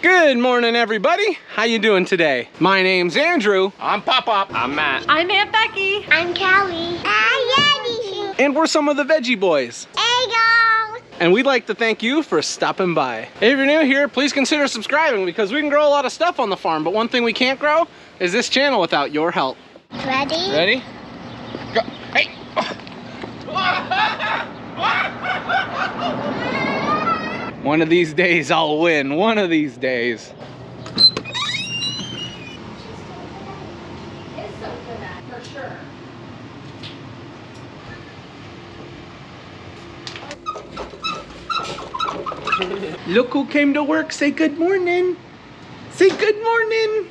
Good morning, everybody. How you doing today? My name's Andrew. I'm Pop-Pop. I'm Matt. I'm Aunt Becky. I'm Callie. I'm And we're some of the Veggie Boys. Eagle. And we'd like to thank you for stopping by. If you're new here, please consider subscribing because we can grow a lot of stuff on the farm, but one thing we can't grow is this channel without your help. Ready? Ready? Go. Hey! One of these days I'll win. One of these days. It's so for that, for sure. Look who came to work. Say good morning. Say good morning.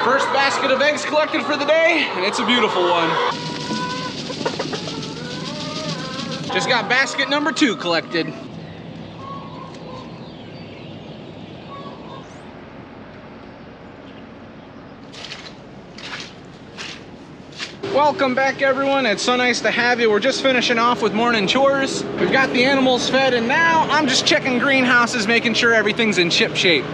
First basket of eggs collected for the day, and it's a beautiful one. Just got basket number 2 collected. Welcome back, everyone. It's so nice to have you. We're just finishing off with morning chores. We've got the animals fed, and now I'm just checking greenhouses, making sure everything's in ship shape.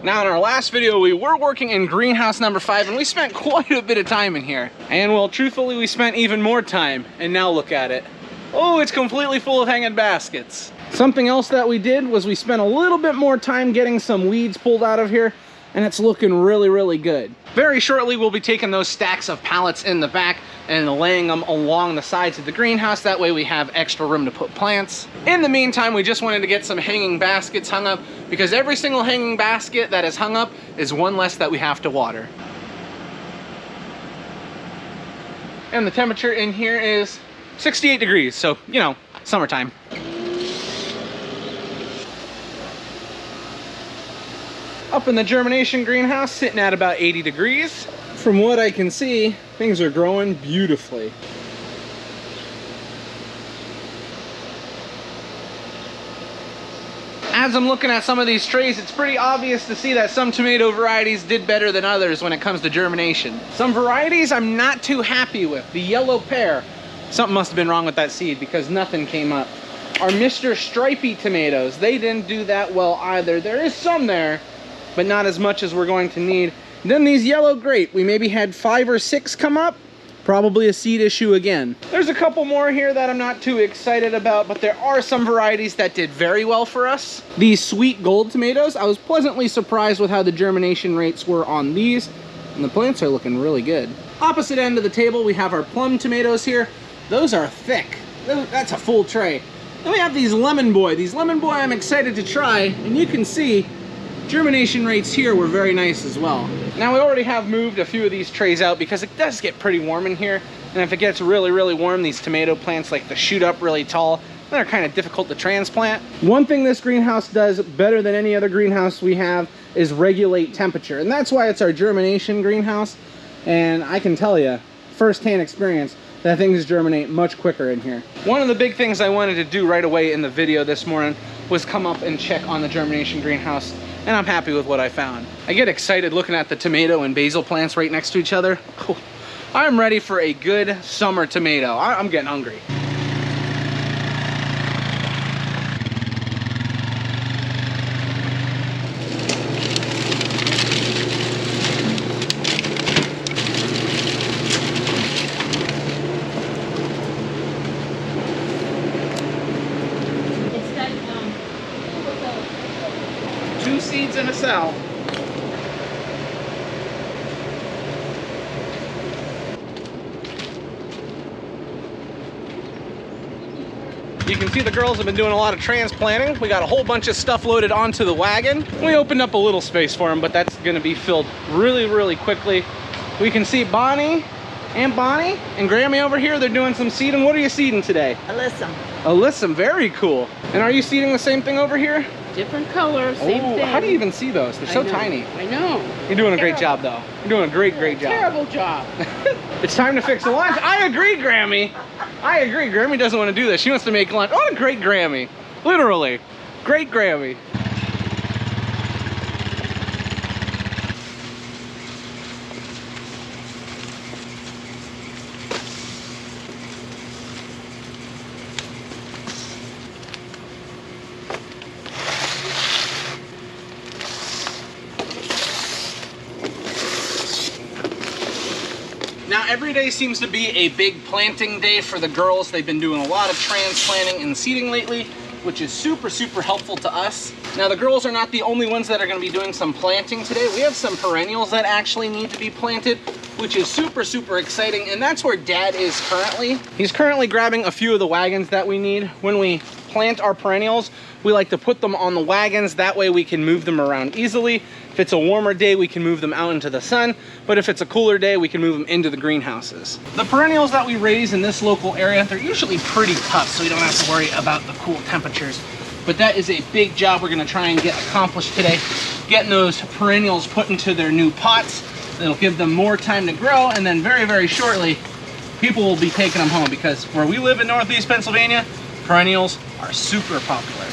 Now, in our last video, we were working in greenhouse number 5, and we spent quite a bit of time in here. And well, truthfully, we spent even more time, and now look at it. Oh, it's completely full of hanging baskets. Something else that we did was we spent a little bit more time getting some weeds pulled out of here, and it's looking really, really good. Very shortly, we'll be taking those stacks of pallets in the back and laying them along the sides of the greenhouse. That way we have extra room to put plants. In the meantime, we just wanted to get some hanging baskets hung up because every single hanging basket that is hung up is one less that we have to water. And the temperature in here is 68 degrees, so, you know, summertime. Up in the germination greenhouse, sitting at about 80 degrees. From what I can see, things are growing beautifully. As I'm looking at some of these trays, it's pretty obvious to see that some tomato varieties did better than others when it comes to germination. Some varieties I'm not too happy with. The yellow pear, something must have been wrong with that seed because nothing came up. Our Mr. Stripey tomatoes, they didn't do that well either. There is some there, but not as much as we're going to need. Then these yellow grape, we maybe had 5 or 6 come up. Probably a seed issue again. There's a couple more here that I'm not too excited about, but there are some varieties that did very well for us. These sweet gold tomatoes, I was pleasantly surprised with how the germination rates were on these, and the plants are looking really good. Opposite end of the table, we have our plum tomatoes here. Those are thick. That's a full tray. Then we have these lemon boy. These lemon boy I'm excited to try, and you can see germination rates here were very nice as well. Now we already have moved a few of these trays out because it does get pretty warm in here. And if it gets really, really warm, these tomato plants like to shoot up really tall. They're kind of difficult to transplant. One thing this greenhouse does better than any other greenhouse we have is regulate temperature. And that's why it's our germination greenhouse. And I can tell you, first-hand experience, that things germinate much quicker in here. One of the big things I wanted to do right away in the video this morning was come up and check on the germination greenhouse, and I'm happy with what I found. I get excited looking at the tomato and basil plants right next to each other. Oh, I'm ready for a good summer tomato. I'm getting hungry. Two seeds in a cell. You can see the girls have been doing a lot of transplanting. We got a whole bunch of stuff loaded onto the wagon. We opened up a little space for them, but that's gonna be filled really, really quickly. We can see Bonnie and Grammy over here. They're doing some seeding. What are you seeding today? Alyssum. Alyssum, very cool. And are you seeding the same thing over here? Different colors, same thing. How do you even see those? They're so tiny. I know. You're doing a great job, though. You're doing a great job. Terrible job. It's time to fix the lunch. I agree, Grammy. I agree, Grammy doesn't want to do this. She wants to make lunch. Oh, great Grammy. Literally, great Grammy. Now, every day seems to be a big planting day for the girls. They've been doing a lot of transplanting and seeding lately, which is super, super helpful to us. Now, the girls are not the only ones that are going to be doing some planting today. We have some perennials that actually need to be planted, which is super, super exciting. And that's where Dad is currently. He's currently grabbing a few of the wagons that we need. When we plant our perennials, we like to put them on the wagons. That way we can move them around easily. If it's a warmer day, we can move them out into the sun. But if it's a cooler day, we can move them into the greenhouses. The perennials that we raise in this local area, they're usually pretty tough, so we don't have to worry about the cool temperatures. But that is a big job we're gonna try and get accomplished today. Getting those perennials put into their new pots. It'll give them more time to grow, and then very, very shortly, people will be taking them home, because where we live in Northeast Pennsylvania, perennials are super popular.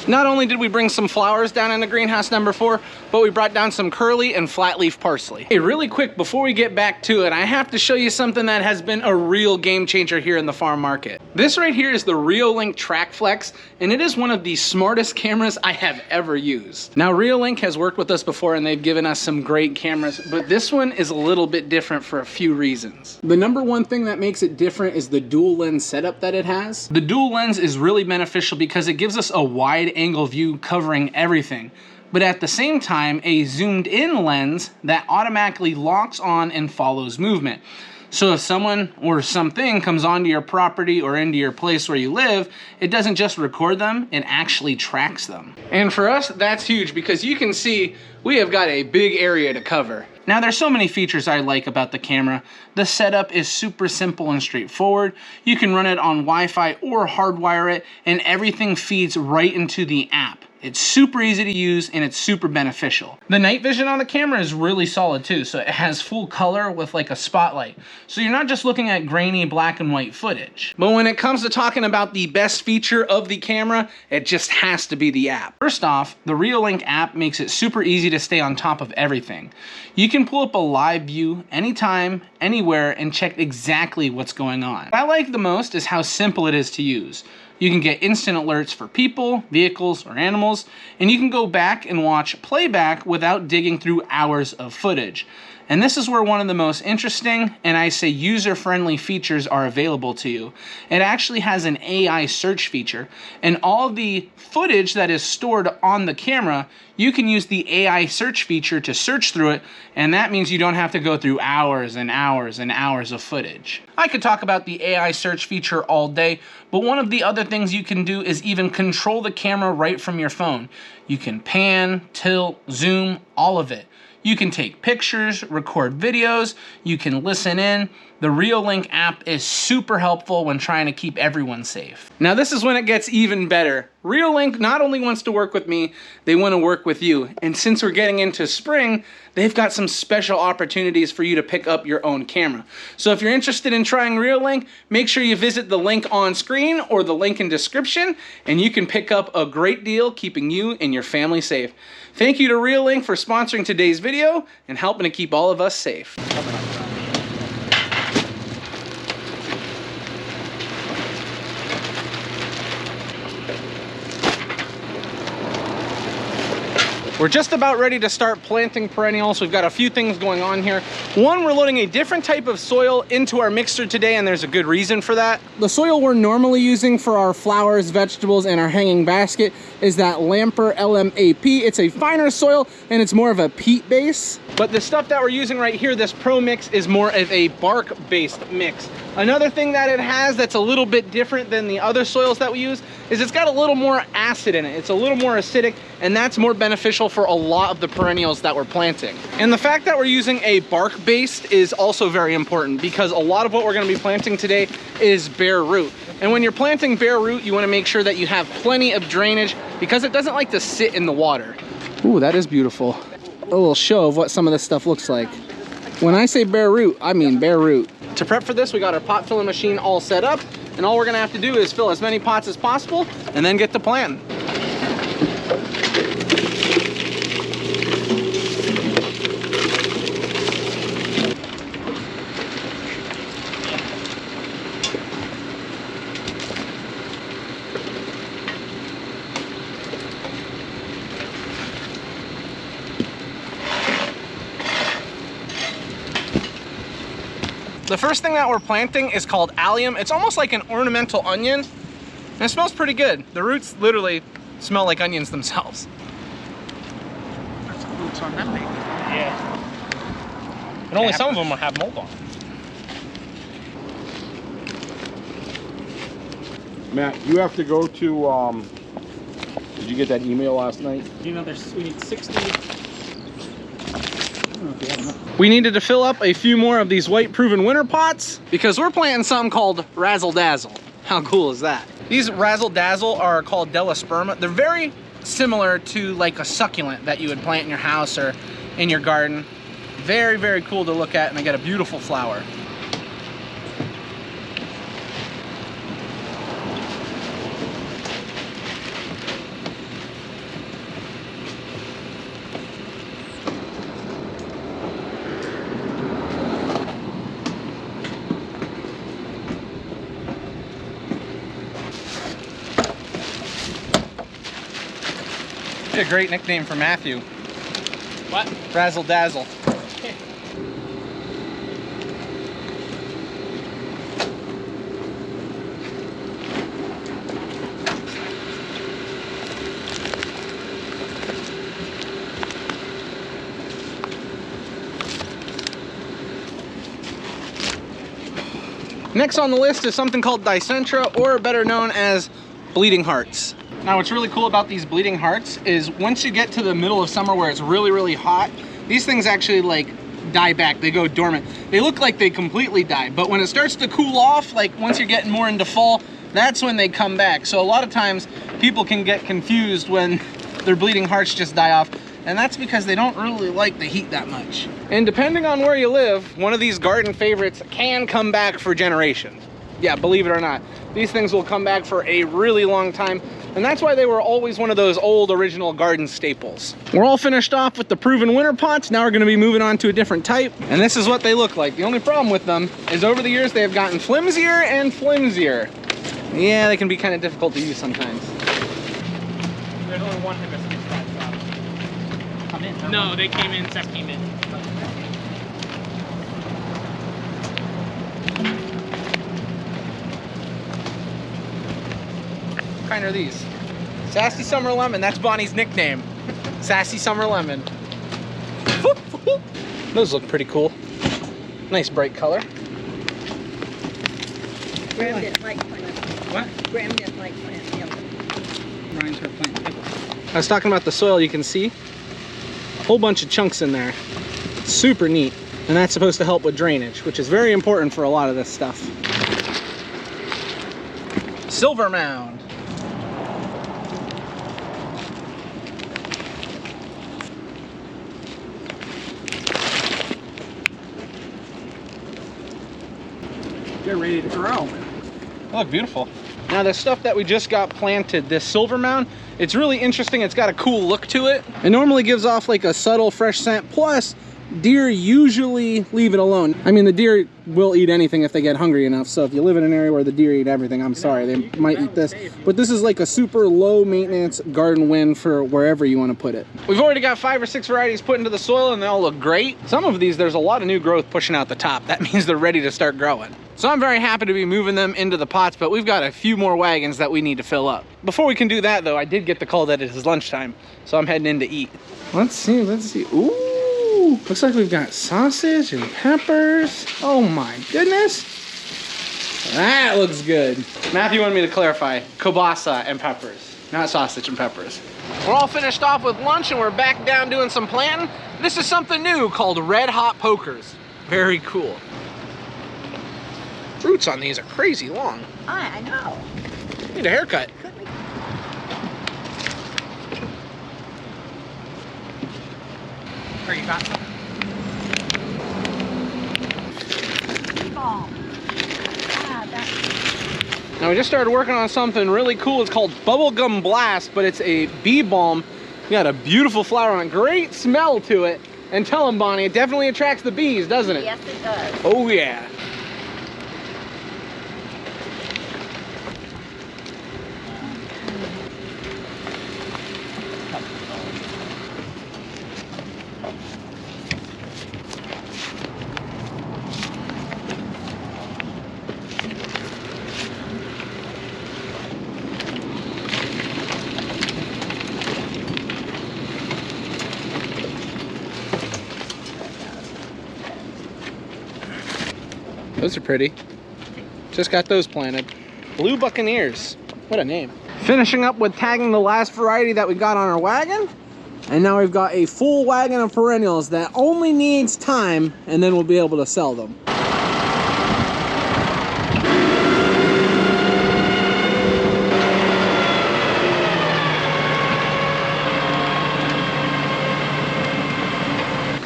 Not only did we bring some flowers down into greenhouse number 4, but we brought down some curly and flat leaf parsley. Hey, really quick, before we get back to it, I have to show you something that has been a real game changer here in the farm market. This right here is the Reolink Track Flex, and it is one of the smartest cameras I have ever used. Now, Reolink has worked with us before and they've given us some great cameras, but this one is a little bit different for a few reasons. The number one thing that makes it different is the dual lens setup that it has. The dual lens is really beneficial because it gives us a wide angle view covering everything, but at the same time a zoomed in lens that automatically locks on and follows movement. So if someone or something comes onto your property or into your place where you live, it doesn't just record them, it actually tracks them. And for us, that's huge because you can see we have got a big area to cover. Now, there's so many features I like about the camera. The setup is super simple and straightforward. You can run it on Wi-Fi or hardwire it, and everything feeds right into the app. It's super easy to use and it's super beneficial. The night vision on the camera is really solid too, so it has full color with like a spotlight. So you're not just looking at grainy black and white footage. But when it comes to talking about the best feature of the camera, it just has to be the app. First off, the Reolink app makes it super easy to stay on top of everything. You can pull up a live view anytime, anywhere, and check exactly what's going on. What I like the most is how simple it is to use. You can get instant alerts for people, vehicles, or animals, and you can go back and watch playback without digging through hours of footage. And this is where one of the most interesting, and I say user-friendly features are available to you. It actually has an AI search feature, and all the footage that is stored on the camera, you can use the AI search feature to search through it, and that means you don't have to go through hours and hours and hours of footage. I could talk about the AI search feature all day, but one of the other things you can do is even control the camera right from your phone. You can pan, tilt, zoom, all of it. You can take pictures, record videos, you can listen in. The Reolink app is super helpful when trying to keep everyone safe. Now this is when it gets even better. Reolink not only wants to work with me, they want to work with you. And since we're getting into spring, they've got some special opportunities for you to pick up your own camera. So if you're interested in trying Reolink, make sure you visit the link on screen or the link in description, and you can pick up a great deal keeping you and your family safe. Thank you to Reolink for sponsoring today's video and helping to keep all of us safe. We're just about ready to start planting perennials. We've got a few things going on here. One, we're loading a different type of soil into our mixer today, and there's a good reason for that. The soil we're normally using for our flowers, vegetables, and our hanging basket is that Lamper LMAP. It's a finer soil, and it's more of a peat base. But the stuff that we're using right here, this Pro Mix, is more of a bark-based mix. Another thing that it has that's a little bit different than the other soils that we use is it's got a little more acid in it. It's a little more acidic, and that's more beneficial for a lot of the perennials that we're planting. And the fact that we're using a bark-based is also very important because a lot of what we're gonna be planting today is bare root. And when you're planting bare root, you want to make sure that you have plenty of drainage because it doesn't like to sit in the water. Ooh, that is beautiful. A little show of what some of this stuff looks like. When I say bare root, I mean bare root. To prep for this, we got our pot filling machine all set up, and all we're gonna have to do is fill as many pots as possible and then get to planting. The first thing that we're planting is called allium. It's almost like an ornamental onion, and it smells pretty good. The roots literally smell like onions themselves. There's roots on that thing. Yeah. And only some of them will have mold on. Matt, you have to go to, did you get that email last night? You know, we need 60. We needed to fill up a few more of these white proven winter pots because we're planting something called Razzle Dazzle. How cool is that? These Razzle Dazzle are called Delosperma. They're very similar to like a succulent that you would plant in your house or in your garden. Very, very cool to look at, and they got a beautiful flower. A great nickname for Matthew. What? Razzle Dazzle. Next on the list is something called Dicentra, or better known as bleeding hearts. Now what's really cool about these bleeding hearts is once you get to the middle of summer where it's really, really hot, these things actually like die back, they go dormant. They look like they completely die, but when it starts to cool off, like once you're getting more into fall, that's when they come back. So a lot of times people can get confused when their bleeding hearts just die off, and that's because they don't really like the heat that much. And depending on where you live, one of these garden favorites can come back for generations. Yeah, believe it or not, these things will come back for a really long time. And that's why they were always one of those old original garden staples. We're all finished off with the proven winter pots. Now we're gonna be moving on to a different type. And this is what they look like. The only problem with them is over the years, they have gotten flimsier and flimsier. Yeah, they can be kind of difficult to use sometimes. There's only one hibiscus come in. No, they came in, Seth came in. What kind are these? Sassy Summer Lemon, that's Bonnie's nickname. Sassy Summer Lemon. Those look pretty cool. Nice bright color. Graham didn't like plant. What? Graham didn't like plant. Yep. Ryan's her plant. I was talking about the soil, you can see a whole bunch of chunks in there. Super neat. And that's supposed to help with drainage, which is very important for a lot of this stuff. Silver mound. They're ready to grow. They look beautiful. Now the stuff that we just got planted, this silver mound, it's really interesting. It's got a cool look to it. It normally gives off like a subtle fresh scent, plus deer usually leave it alone. I mean, the deer will eat anything if they get hungry enough. So if you live in an area where the deer eat everything, I'm sorry, they might eat this. But this is like a super low maintenance garden win for wherever you want to put it. We've already got 5 or 6 varieties put into the soil and they all look great. Some of these, there's a lot of new growth pushing out the top. That means they're ready to start growing. So I'm very happy to be moving them into the pots, but we've got a few more wagons that we need to fill up. Before we can do that though, I did get the call that it is lunchtime, so I'm heading in to eat. Let's see. Ooh, looks like we've got sausage and peppers. Oh my goodness. That looks good. Matthew wanted me to clarify, kielbasa and peppers, not sausage and peppers. We're all finished off with lunch and we're back down doing some planting. This is something new called red hot pokers. Very cool. Roots on these are crazy long. I know. Need a haircut. Or you got some? Ball. Ah, that's Now we just started working on something really cool. It's called Bubblegum Blast, but it's a bee balm. Got a beautiful flower on it, great smell to it. And tell them, Bonnie, it definitely attracts the bees, doesn't it? yes, it does. Oh yeah. Those are pretty. Just got those planted. Blue Buccaneers. What a name. Finishing up with tagging the last variety that we got on our wagon. And now we've got a full wagon of perennials that only needs time, and then we'll be able to sell them.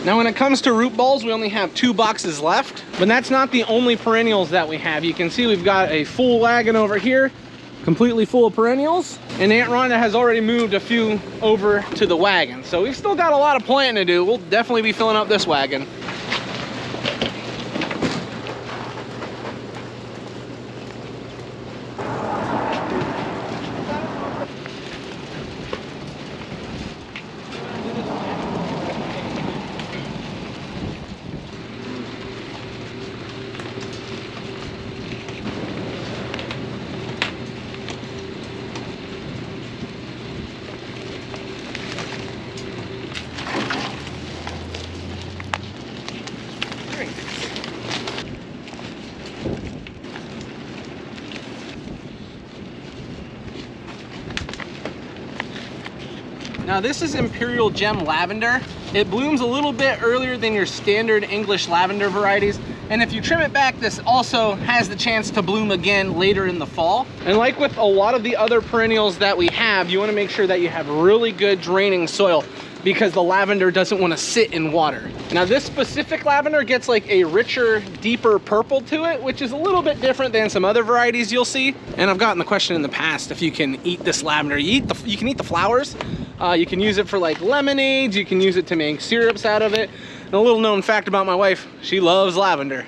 Now when it comes to root balls, we only have 2 boxes left, but that's not the only perennials that we have. You can see we've got a full wagon over here, completely full of perennials, and Aunt Rhonda has already moved a few over to the wagon. So we've still got a lot of planting to do. We'll definitely be filling up this wagon. Now this is Imperial Gem Lavender. It blooms a little bit earlier than your standard English lavender varieties. And if you trim it back, this also has the chance to bloom again later in the fall. And like with a lot of the other perennials that we have, you want to make sure that you have really good draining soil because the lavender doesn't want to sit in water. Now this specific lavender gets like a richer, deeper purple to it, which is a little bit different than some other varieties you'll see. And I've gotten the question in the past if you can eat this lavender. You can eat the flowers. You can use it for like lemonades. You can use it to make syrups out of it. And a little known fact about my wife, she loves lavender.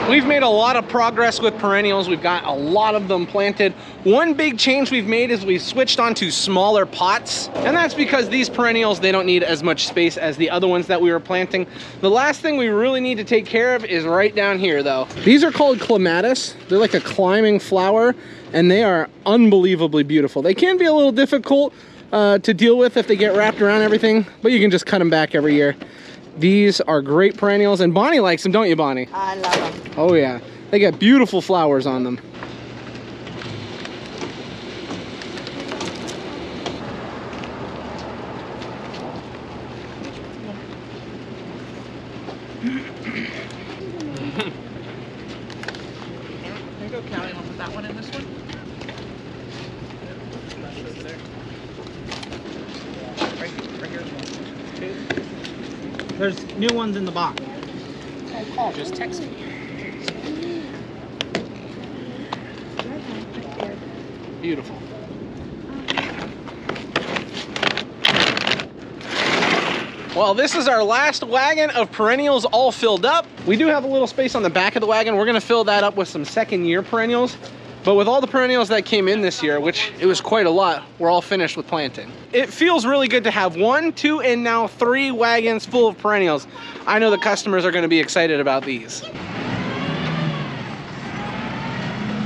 We've made a lot of progress with perennials. We've got a lot of them planted. One big change we've made is we've switched onto smaller pots. And that's because these perennials, they don't need as much space as the other ones that we were planting. The last thing we really need to take care of is right down here though. These are called clematis. They're like a climbing flower and they are unbelievably beautiful. They can be a little difficult to deal with if they get wrapped around everything, but you can just cut them back every year. These are great perennials, and Bonnie likes them, don't you, Bonnie? I love them. Oh yeah, they got beautiful flowers on them. There you go, Callie. Want to put that one in this one? Right here. There's new ones in the box. Just text me. Well, this is our last wagon of perennials all filled up. We do have a little space on the back of the wagon. We're gonna fill that up with some second-year perennials. But with all the perennials that came in this year, which it was quite a lot, we're all finished with planting. It feels really good to have 1, 2, and now 3 wagons full of perennials. I know the customers are gonna be excited about these.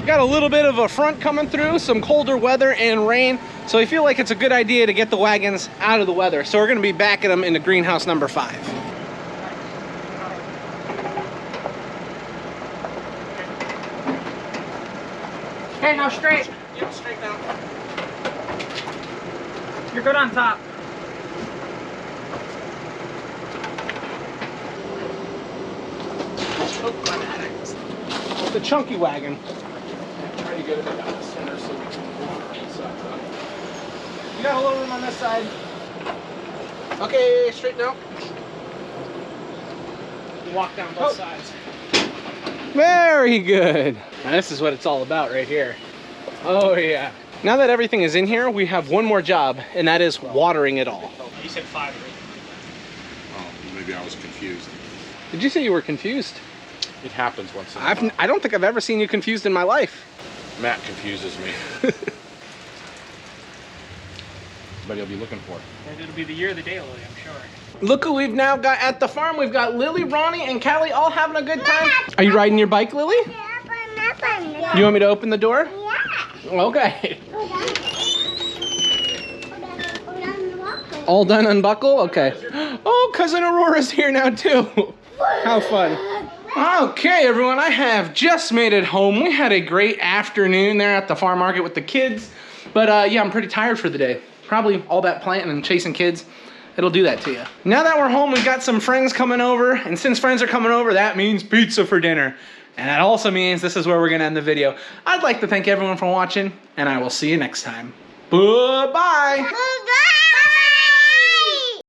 Got a little bit of a front coming through, some colder weather and rain. So I feel like it's a good idea to get the wagons out of the weather. So we're gonna be backing them into greenhouse number 5. Hey, now straight. Yep, straight down. You're good on top. The chunky wagon. Try to get it down the center so we can walk inside. You got a little room on this side. Okay, straight down. Walk down both sides. Very good. Now this is what it's all about right here. Oh yeah. Now that everything is in here, we have one more job, and that is watering it all. You said 5, right? Oh, maybe I was confused. Did you say you were confused? It happens once in a while. I don't think I've ever seen you confused in my life. Matt confuses me. But he'll be looking for it. And it'll be the year of the day, Lily, I'm sure. Look who we've now got at the farm. We've got Lily, Ronnie, and Callie all having a good time. Are you riding your bike, Lily? You want me to open the door? Yeah. Okay. All done unbuckle? Okay. Oh, Cousin Aurora's here now too. How fun. Okay, everyone, I have just made it home. We had a great afternoon there at the farm market with the kids. But yeah, I'm pretty tired for the day. Probably all that planting and chasing kids. It'll do that to you. Now that we're home, we've got some friends coming over. And since friends are coming over, that means pizza for dinner. And that also means this is where we're gonna end the video. I'd like to thank everyone for watching, and I will see you next time. Bye-bye.